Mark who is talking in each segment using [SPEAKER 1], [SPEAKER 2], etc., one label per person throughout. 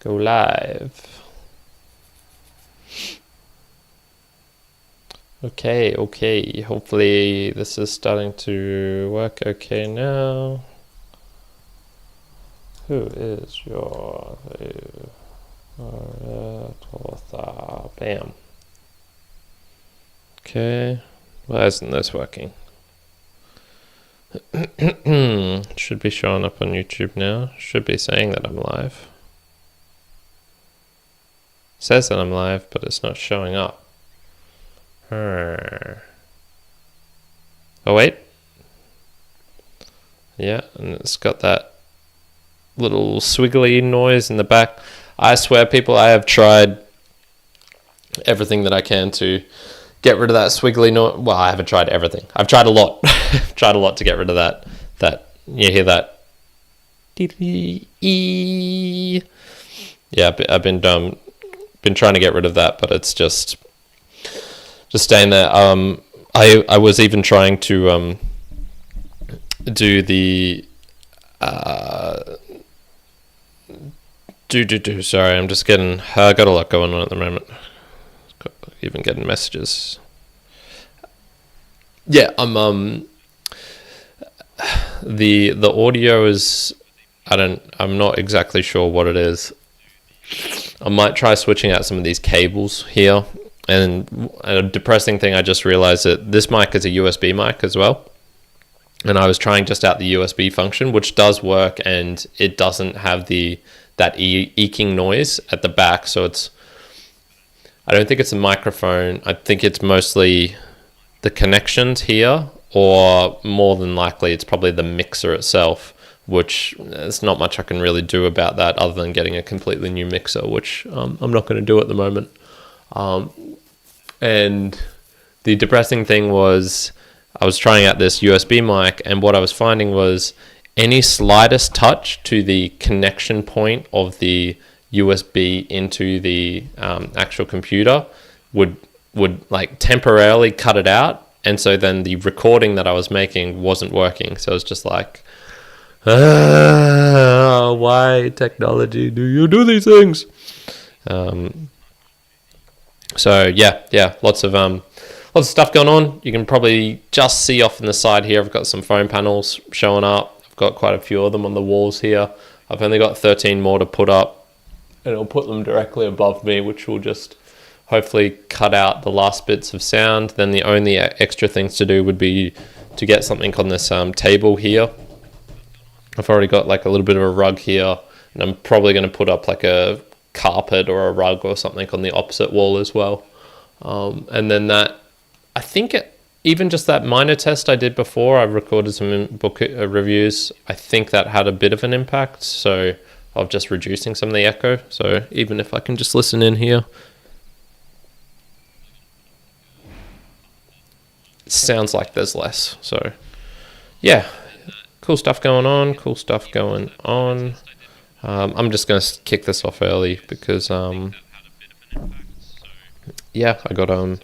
[SPEAKER 1] Go live. Okay. Hopefully this is starting to work okay now. Who is your author? Bam. Okay. Why isn't this working? Should be showing up on YouTube now. Should be saying that I'm live. It says that I'm live, but it's not showing up. Oh wait. Yeah, and it's got that little swiggly noise in the back. I swear, people, I have tried everything that I can to get rid of that swiggly noise. Well, I haven't tried everything. I've tried a lot. Tried a lot to get rid of that. You hear that? Yeah, I've been trying to get rid of that, but it's just staying there. I was even trying to do the sorry, I'm just getting, I got a lot going on at the moment. Even getting messages. Yeah, I'm the audio is, I'm not exactly sure what it is. I might try switching out some of these cables here. And a depressing thing, I just realized that this mic is a USB mic as well. And I was trying just out the USB function, which does work, and it doesn't have that eking noise at the back. So I don't think it's a microphone. I think it's mostly the connections here, or more than likely it's probably the mixer itself, which there's not much I can really do about that other than getting a completely new mixer, which I'm not going to do at the moment. And the depressing thing was I was trying out this USB mic, and what I was finding was any slightest touch to the connection point of the USB into the actual computer would like temporarily cut it out, and so then the recording that I was making wasn't working. So it was just like, why technology do you do these things? So yeah, lots of stuff going on. You can probably just see off in the side here, I've got some phone panels showing up. I've got quite a few of them on the walls here. I've only got 13 more to put up, and I'll put them directly above me, which will just hopefully cut out the last bits of sound. Then the only extra things to do would be to get something on this table here. I've already got like a little bit of a rug here, and I'm probably going to put up like a carpet or a rug or something on the opposite wall as well. And then that, I think even just that minor test I did before, I recorded some book reviews. I think that had a bit of an impact, so of just reducing some of the echo. So even if I can just listen in here, it sounds like there's less. So yeah, cool stuff going on. I'm just going to kick this off early because yeah, I got an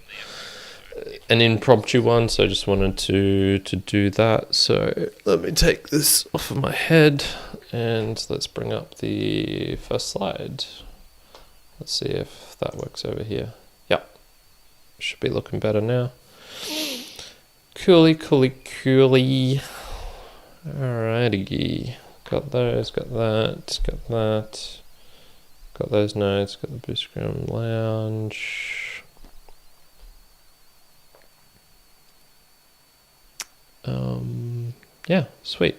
[SPEAKER 1] impromptu one, so I just wanted to do that. So let me take this off of my head, and let's bring up the first slide. Let's see if that works over here. Yep, should be looking better now. Coolly. Alrighty, got those, got that, got those notes, got the Boost Gram Lounge. Yeah, sweet.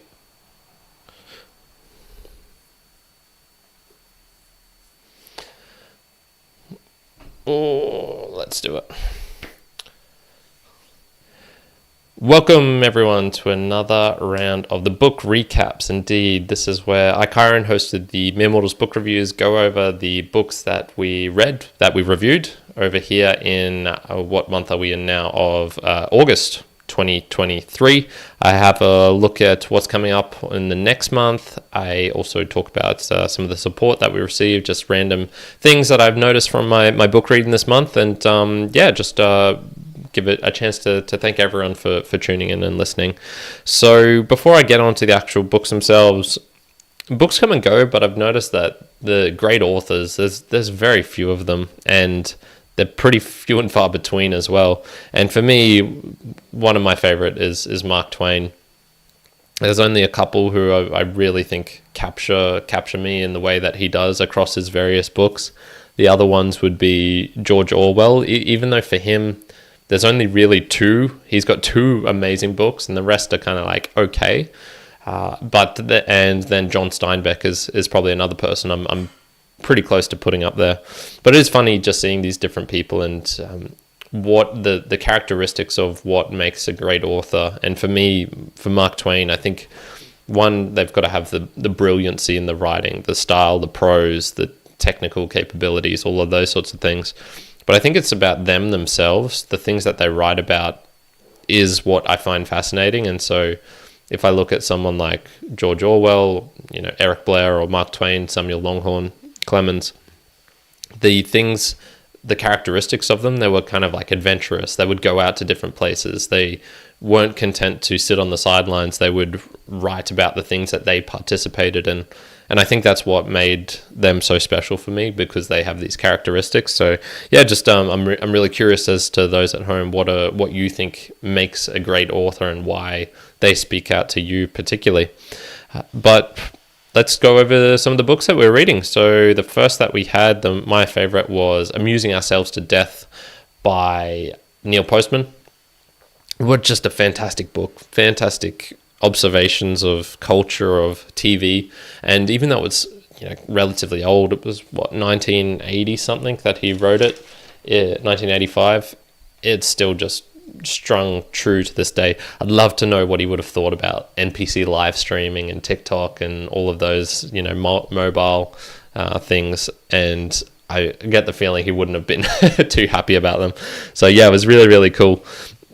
[SPEAKER 1] Oh, let's do it. Welcome everyone to another round of the book recaps. Indeed, this is where I, Kyron, hosted the Mere Mortals book reviews, go over the books that we read, that we reviewed over here in, what month are we in now, of August 2023. I have a look at what's coming up in the next month. I also talk about some of the support that we received, just random things that I've noticed from my book reading this month, and yeah, just give it a chance to thank everyone for tuning in and listening. So before I get on to the actual books themselves, books come and go, but I've noticed that the great authors, there's very few of them, and they're pretty few and far between as well. And for me, one of my favorite is Mark Twain. There's only a couple who I really think capture me in the way that he does across his various books. The other ones would be George Orwell, even though for him, there's only really two. He's got two amazing books, and the rest are kind of like okay. And then John Steinbeck is probably another person I'm pretty close to putting up there. But it is funny just seeing these different people and what the characteristics of what makes a great author. And for me, for Mark Twain, I think one, they've got to have the brilliancy in the writing, the style, the prose, the technical capabilities, all of those sorts of things. But I think it's about them themselves. The things that they write about is what I find fascinating. And so if I look at someone like George Orwell, Eric Blair or Mark Twain, Samuel Longhorn, Clemens, the characteristics of them, they were kind of like adventurous. They would go out to different places. They weren't content to sit on the sidelines. They would write about the things that they participated in. And I think that's what made them so special for me, because they have these characteristics. So yeah, just I'm really curious as to those at home, what you think makes a great author and why they speak out to you particularly. But let's go over some of the books that we're reading. So the first that we had, my favorite, was Amusing Ourselves to Death by Neil Postman. What just a fantastic book, fantastic observations of culture, of TV. And even though it's relatively old, it was 1980 something that he wrote it, 1985, it's still just strung true to this day. I'd love to know what he would have thought about NPC live streaming and TikTok and all of those mobile things, and I get the feeling he wouldn't have been too happy about them. So yeah, it was really, really cool.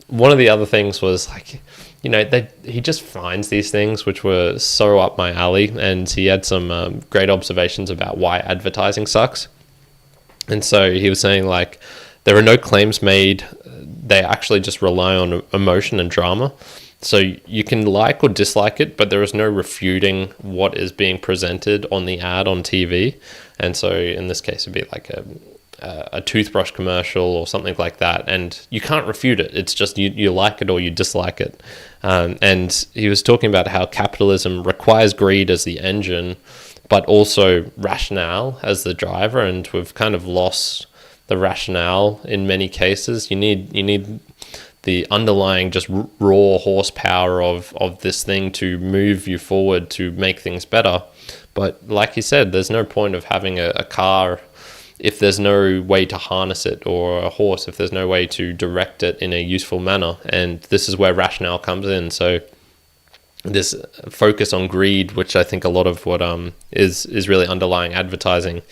[SPEAKER 1] One of the other things was like, he just finds these things which were so up my alley, and he had some great observations about why advertising sucks. And so he was saying, like, there are no claims made. They actually just rely on emotion and drama. So you can like or dislike it, but there is no refuting what is being presented on the ad on TV. And so in this case, it'd be like a toothbrush commercial or something like that, and you can't refute it. It's just you like it or you dislike it. And he was talking about how capitalism requires greed as the engine, but also rationale as the driver, and we've kind of lost the rationale in many cases. You need the underlying just raw horsepower of this thing to move you forward, to make things better. But like you said, there's no point of having a car if there's no way to harness it, or a horse if there's no way to direct it in a useful manner. And this is where rationale comes in. So this focus on greed, which I think a lot of what is really underlying advertising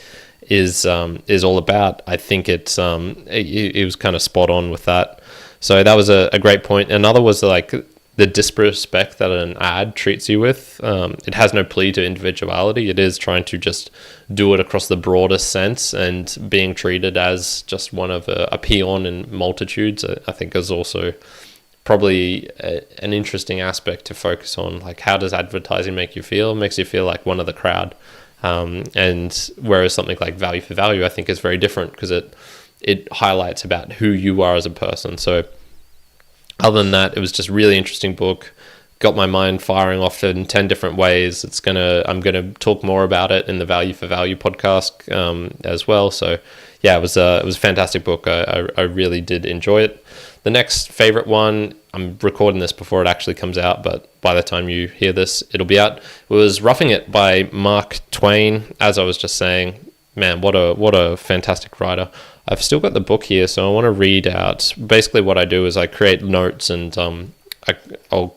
[SPEAKER 1] is all about. I think it was kind of spot on with that. So that was a great point. Another was like the disrespect that an ad treats you with. It has no plea to individuality. It is trying to just do it across the broadest sense, and being treated as just one of a peon in multitudes, I think, is also probably an interesting aspect to focus on. Like, how does advertising make you feel? It makes you feel like one of the crowd. And whereas something like Value for Value, I think, is very different, because it highlights about who you are as a person. So other than that, it was just a really interesting book. Got my mind firing off in 10 different ways. I'm gonna talk more about it in the Value for Value podcast as well. So yeah, it was a fantastic book. I really did enjoy it. The next favorite one, I'm recording this before it actually comes out, but by the time you hear this, it'll be out, was Roughing It by Mark Twain. As I was just saying, man, what a fantastic writer. I've still got the book here, so I want to read out. Basically what I do is I create notes, and I'll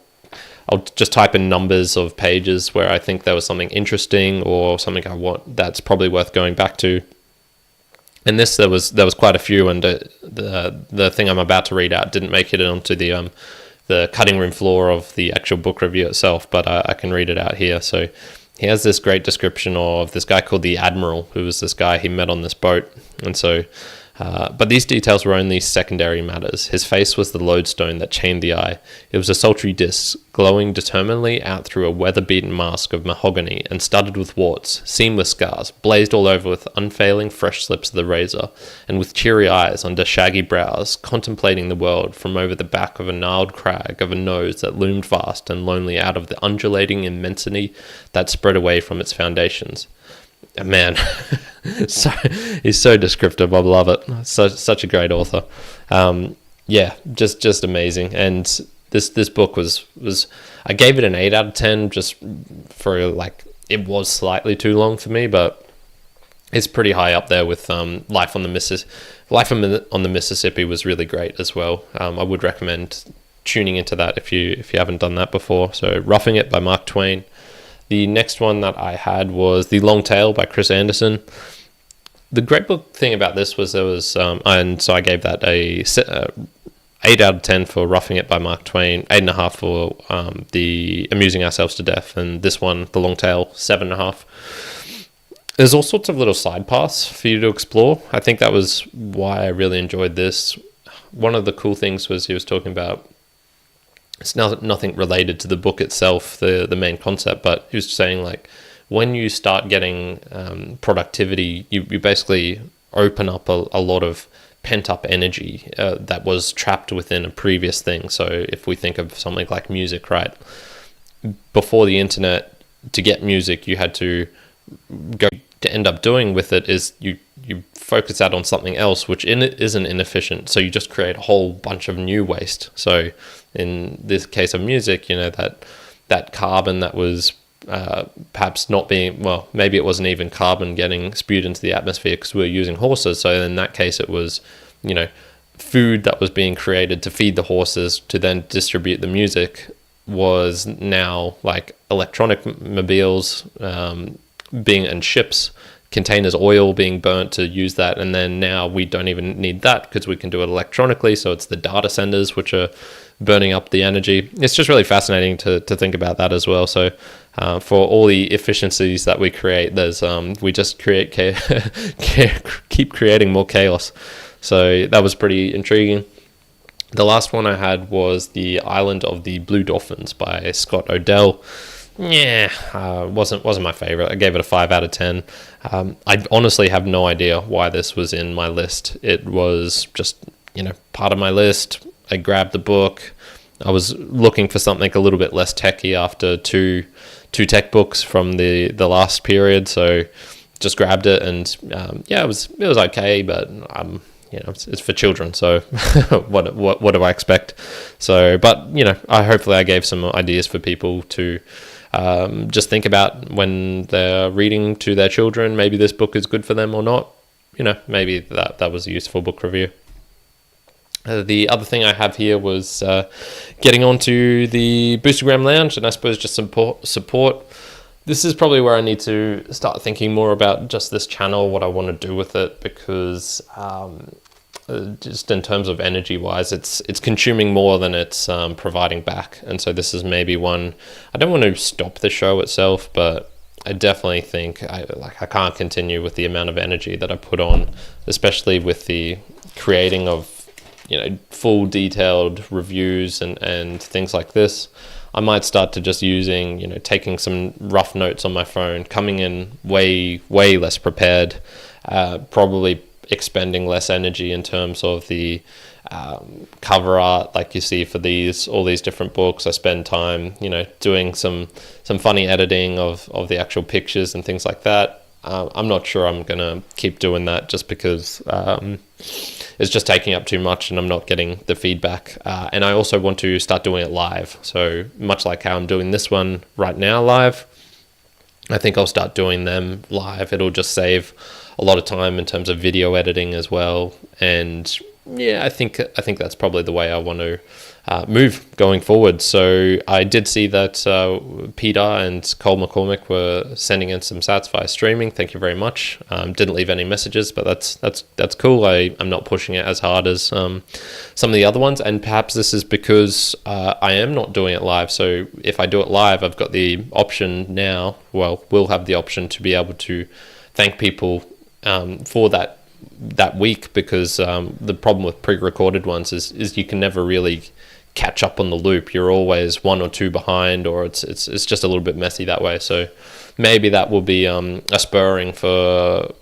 [SPEAKER 1] just type in numbers of pages where I think there was something interesting or something I want that's probably worth going back to. And this, there was quite a few, and the thing I'm about to read out didn't make it onto the cutting room floor of the actual book review itself, but I can read it out here. So he has this great description of this guy called the Admiral, who was this guy he met on this boat. And so But these details were only secondary matters. His face was the lodestone that chained the eye. It was a sultry disc, glowing determinedly out through a weather-beaten mask of mahogany and studded with warts, seamless scars, blazed all over with unfailing fresh slips of the razor, and with cheery eyes under shaggy brows, contemplating the world from over the back of a gnarled crag of a nose that loomed vast and lonely out of the undulating immensity that spread away from its foundations. Man, so he's so descriptive. I love it. Such a great author. Yeah, just amazing. And this book was I gave it an 8 out of 10 just for like, it was slightly too long for me, but it's pretty high up there with Life on the Mississippi was really great as well. I would recommend tuning into that if you haven't done that before. So Roughing It by Mark Twain. The next one that I had was The Long Tail by Chris Anderson. The great book thing about this was there was, and so I gave that a 8 out of 10 for Roughing It by Mark Twain, 8.5 for the Amusing Ourselves to Death, and this one, The Long Tail, 7.5. There's all sorts of little side paths for you to explore. I think that was why I really enjoyed this. One of the cool things was he was talking about, it's nothing related to the book itself, the main concept, but he was saying like when you start getting productivity, you basically open up a lot of pent up energy that was trapped within a previous thing. So if we think of something like music, right? Before the internet, to get music, you had to go to end up doing with it is you focus out on something else, which isn't inefficient. So you just create a whole bunch of new waste. So in this case of music, you know, that carbon that was perhaps not being, well, maybe it wasn't even carbon getting spewed into the atmosphere because we were using horses. So in that case, it was, you know, food that was being created to feed the horses to then distribute the music was now like electronic mobiles and ships, containers, oil being burnt to use that, and then now we don't even need that because we can do it electronically. So it's the data centers which are burning up the energy. It's just really fascinating to think about that as well. So for all the efficiencies that we create, there's we just keep creating more chaos. So that was pretty intriguing. The last one I had was The Island of the Blue Dolphins by Scott Odell. Yeah, wasn't my favorite. I gave it a 5 out of 10. I honestly have no idea why this was in my list. It was just, you know, part of my list. I grabbed the book. I was looking for something a little bit less techy after two tech books from the last period, so just grabbed it, and yeah, it was okay, but you know, it's for children, so what do I expect? So, but you know, hopefully I gave some ideas for people to just think about when they're reading to their children. Maybe this book is good for them or not. You know, maybe that was a useful book review. The other thing I have here was getting onto the Boostergram Lounge, and I suppose just support. This is probably where I need to start thinking more about just this channel, what I want to do with it, because just in terms of energy wise, it's consuming more than it's providing back. And so this is maybe one, I don't want to stop the show itself, but I definitely think I can't continue with the amount of energy that I put on, especially with the creating of, you know, full detailed reviews and things like this. I might start to just using, you know, taking some rough notes on my phone, coming in way less prepared, probably expending less energy in terms of the cover art, like you see for all these different books. I spend time, you know, doing some funny editing of the actual pictures and things like that. I'm not sure I'm gonna keep doing that just because it's just taking up too much and I'm not getting the feedback. And I also want to start doing it live. So much like how I'm doing this one right now live, I think I'll start doing them live. It'll just save a lot of time in terms of video editing as well. And yeah, I think that's probably the way I want to move going forward. So I did see that Peter and Cole McCormick were sending in some sats via streaming. Thank you very much. Didn't leave any messages, but that's cool. I'm not pushing it as hard as some of the other ones, and perhaps this is because I am not doing it live. So if I do it live, I've got the option now. Well, we'll have the option to be able to thank people for that that week, because the problem with pre-recorded ones is you can never really catch up on the loop. You're always 1 or 2 behind, or it's just a little bit messy that way. So maybe that will be a spurring for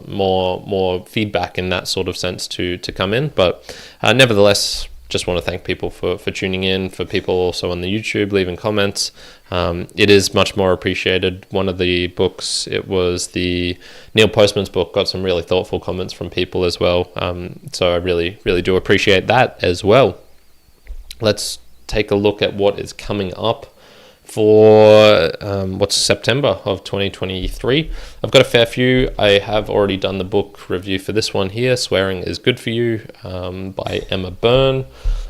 [SPEAKER 1] more feedback in that sort of sense to come in. But nevertheless, just want to thank people for tuning in, for people also on the YouTube leaving comments. It is much more appreciated. One of the books, it was the Neil Postman's book, got some really thoughtful comments from people as well. So I really do appreciate that as well. Let's take a look at what is coming up for what's September of 2023. I've got a fair few. I have already done the book review for this one here, Swearing is Good for You, by Emma Byrne.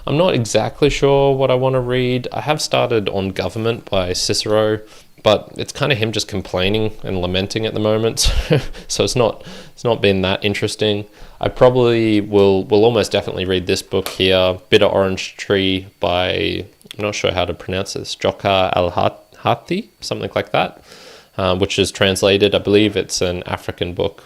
[SPEAKER 1] I'm not exactly sure what I want to read. I have started On Government by Cicero, but it's kind of him just complaining and lamenting at the moment. So it's not been that interesting. I probably will almost definitely read this book here, Bitter Orange Tree by, I'm not sure how to pronounce this, Joka Al-Hati, something like that, which is translated, I believe it's an African book.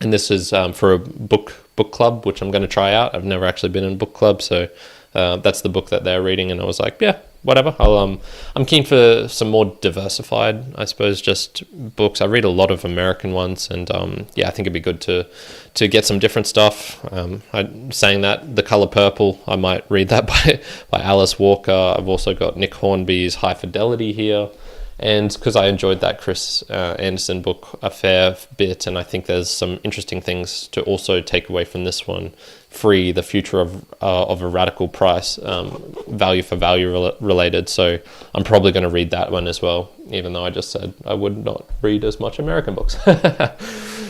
[SPEAKER 1] And this is for a book club, which I'm going to try out. I've never actually been in a book club, so that's the book that they're reading, and I was like, yeah, whatever. I'm keen for some more diversified, I suppose, just books. I read a lot of American ones, and yeah, I think it'd be good to get some different stuff. Saying that, The Color Purple, I might read that by Alice Walker. I've also got Nick Hornby's High Fidelity here, and because I enjoyed that Chris Anderson book a fair bit, and I think there's some interesting things to also take away from this one. Free, The Future of a Radical Price, value for value related. So I'm probably going to read that one as well, even though I just said I would not read as much American books.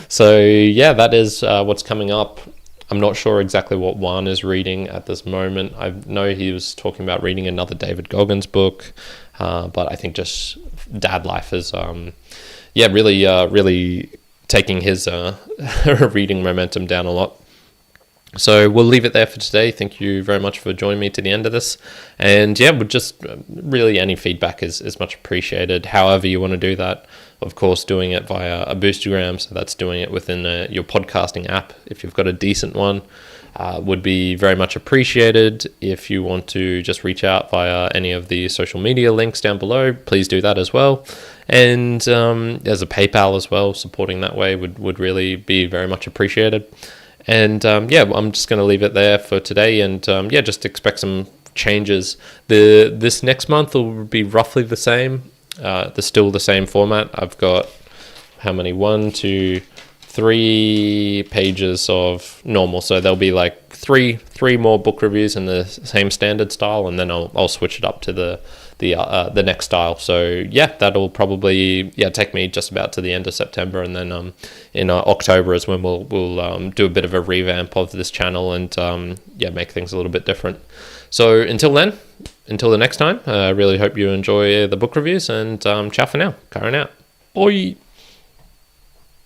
[SPEAKER 1] So yeah, that is what's coming up. I'm not sure exactly what Juan is reading at this moment. I know he was talking about reading another David Goggins book, but I think just dad life is really taking his reading momentum down a lot. So we'll leave it there for today. Thank you very much for joining me to the end of this. And yeah, would just really any feedback is much appreciated. However you want to do that, of course, doing it via a Boostagram. So that's doing it within your podcasting app. If you've got a decent one, would be very much appreciated. If you want to just reach out via any of the social media links down below, please do that as well. And there's a PayPal as well. Supporting that way would really be very much appreciated. And yeah, I'm just going to leave it there for today. And yeah, just expect some changes. This next month will be roughly the same. Still the same format. I've got how many? 1, 2, 3 pages of normal. So there'll be like three more book reviews in the same standard style, and then I'll switch it up to the next style. So yeah, that'll probably take me just about to the end of September, and then in October is when we'll do a bit of a revamp of this channel and make things a little bit different. So until the next time, I really hope you enjoy the book reviews, and ciao for now. Karen out. Bye.